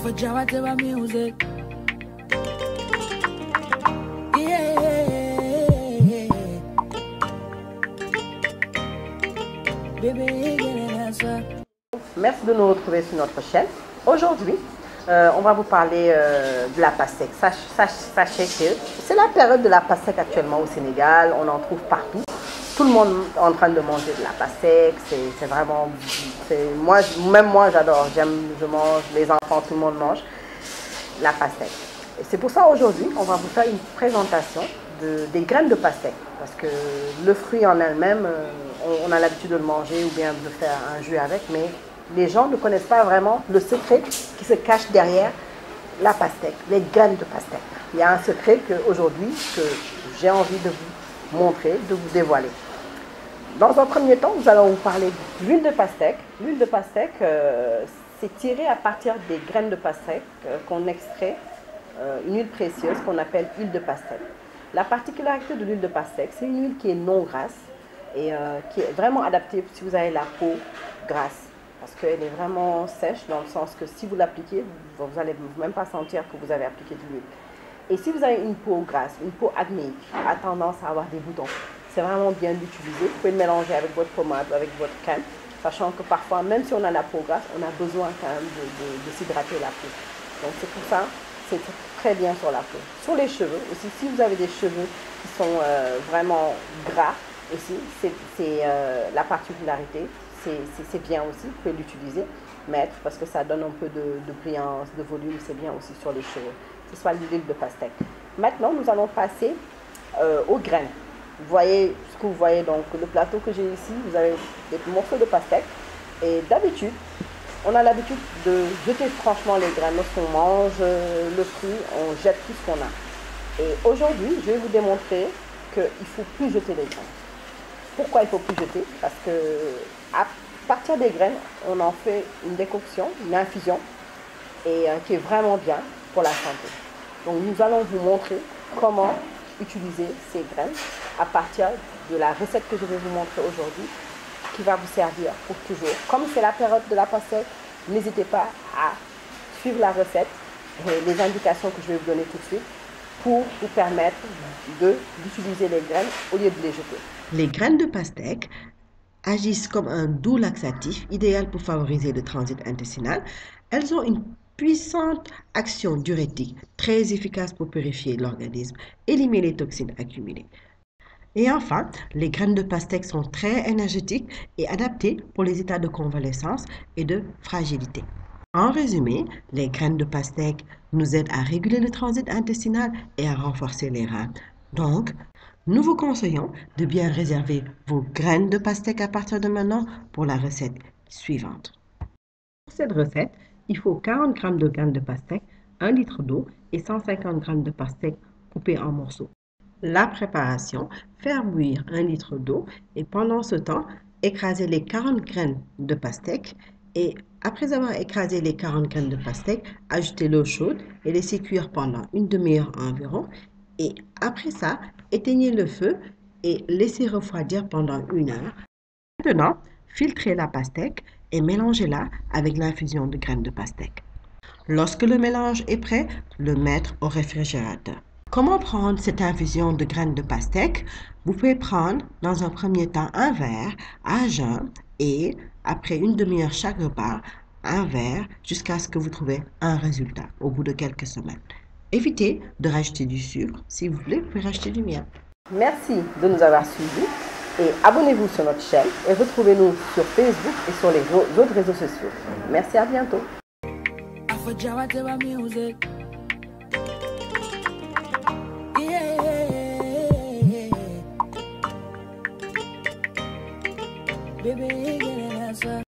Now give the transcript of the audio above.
for Jawa music. Yeah. Baby, Merci de nous retrouver sur notre chaîne. Aujourd'hui, on va vous parler de la pastèque. Sachez que c'est la période de la pastèque actuellement au Sénégal. On en trouve partout. Tout le monde est en train de manger de la pastèque. C'est vraiment... Même moi, j'adore. J'aime, je mange. Les enfants, tout le monde mange la pastèque. Et c'est pour ça aujourd'hui, on va vous faire une présentation des graines de pastèque. Parce que le fruit en elle-même, on a l'habitude de le manger ou bien de faire un jus avec. Mais les gens ne connaissent pas vraiment le secret qui se cache derrière la pastèque, les graines de pastèque. Il y a un secret qu'aujourd'hui, que j'ai envie de vous montrer, de vous dévoiler. Dans un premier temps, nous allons vous parler de l'huile de pastèque. L'huile de pastèque, c'est tiré à partir des graines de pastèque qu'on extrait, une huile précieuse qu'on appelle huile de pastèque. La particularité de l'huile de pastèque, c'est une huile qui est non grasse et qui est vraiment adaptée si vous avez la peau grasse. Parce qu'elle est vraiment sèche dans le sens que si vous l'appliquez, vous n'allez même pas sentir que vous avez appliqué de l'huile. Et si vous avez une peau grasse, une peau acnéique, a tendance à avoir des boutons, c'est vraiment bien d'utiliser. Vous pouvez le mélanger avec votre pommade, avec votre crème, sachant que parfois, même si on a la peau grasse, on a besoin quand même de s'hydrater la peau. Donc c'est pour ça, c'est très bien sur la peau. Sur les cheveux aussi, si vous avez des cheveux qui sont vraiment gras, aussi, c'est la particularité. C'est bien aussi, vous pouvez l'utiliser, mettre, parce que ça donne un peu de brillance, de volume, c'est bien aussi sur les cheveux. Ce soit l'huile de pastèque. Maintenant, nous allons passer aux graines. Vous voyez ce que vous voyez, donc le plateau que j'ai ici, vous avez des morceaux de pastèque. Et d'habitude, on a l'habitude de jeter franchement les graines. Lorsqu'on mange le fruit, on jette tout ce qu'on a. Et aujourd'hui, je vais vous démontrer qu'il ne faut plus jeter les graines. Pourquoi il ne faut plus jeter? Parce que à partir des graines, on en fait une décoction, une infusion, et qui est vraiment bien pour la santé. Donc nous allons vous montrer comment utiliser ces graines à partir de la recette que je vais vous montrer aujourd'hui, qui va vous servir pour toujours. Comme c'est la période de la pastèque, n'hésitez pas à suivre la recette et les indications que je vais vous donner tout de suite pour vous permettre d'utiliser les graines au lieu de les jeter. Les graines de pastèque agissent comme un doux laxatif idéal pour favoriser le transit intestinal. Elles ont une puissante action diurétique très efficace pour purifier l'organisme, éliminer les toxines accumulées. Et enfin, les graines de pastèque sont très énergétiques et adaptées pour les états de convalescence et de fragilité. En résumé, les graines de pastèque nous aident à réguler le transit intestinal et à renforcer les reins. Donc, nous vous conseillons de bien réserver vos graines de pastèque à partir de maintenant pour la recette suivante. Pour cette recette, il faut 40 g de graines de pastèque, 1 litre d'eau et 150 g de pastèque coupées en morceaux. La préparation, faire bouillir 1 litre d'eau et pendant ce temps, écraser les 40 graines de pastèque et après avoir écrasé les 40 graines de pastèque, ajouter l'eau chaude et laisser cuire pendant une demi-heure environ. Et après ça, éteignez le feu et laissez refroidir pendant 1 heure. Maintenant, filtrez la pastèque et mélangez-la avec l'infusion de graines de pastèque. Lorsque le mélange est prêt, le mettre au réfrigérateur. Comment prendre cette infusion de graines de pastèque? Vous pouvez prendre dans un premier temps un verre à jeun et après une demi-heure chaque repas, un verre jusqu'à ce que vous trouviez un résultat au bout de quelques semaines. Évitez de rajouter du sucre. Si vous voulez, vous pouvez rajouter du miel. Merci de nous avoir suivis et abonnez-vous sur notre chaîne et retrouvez-nous sur Facebook et sur les autres réseaux sociaux. Merci, à bientôt. for Jawa music. Yeah. Baby.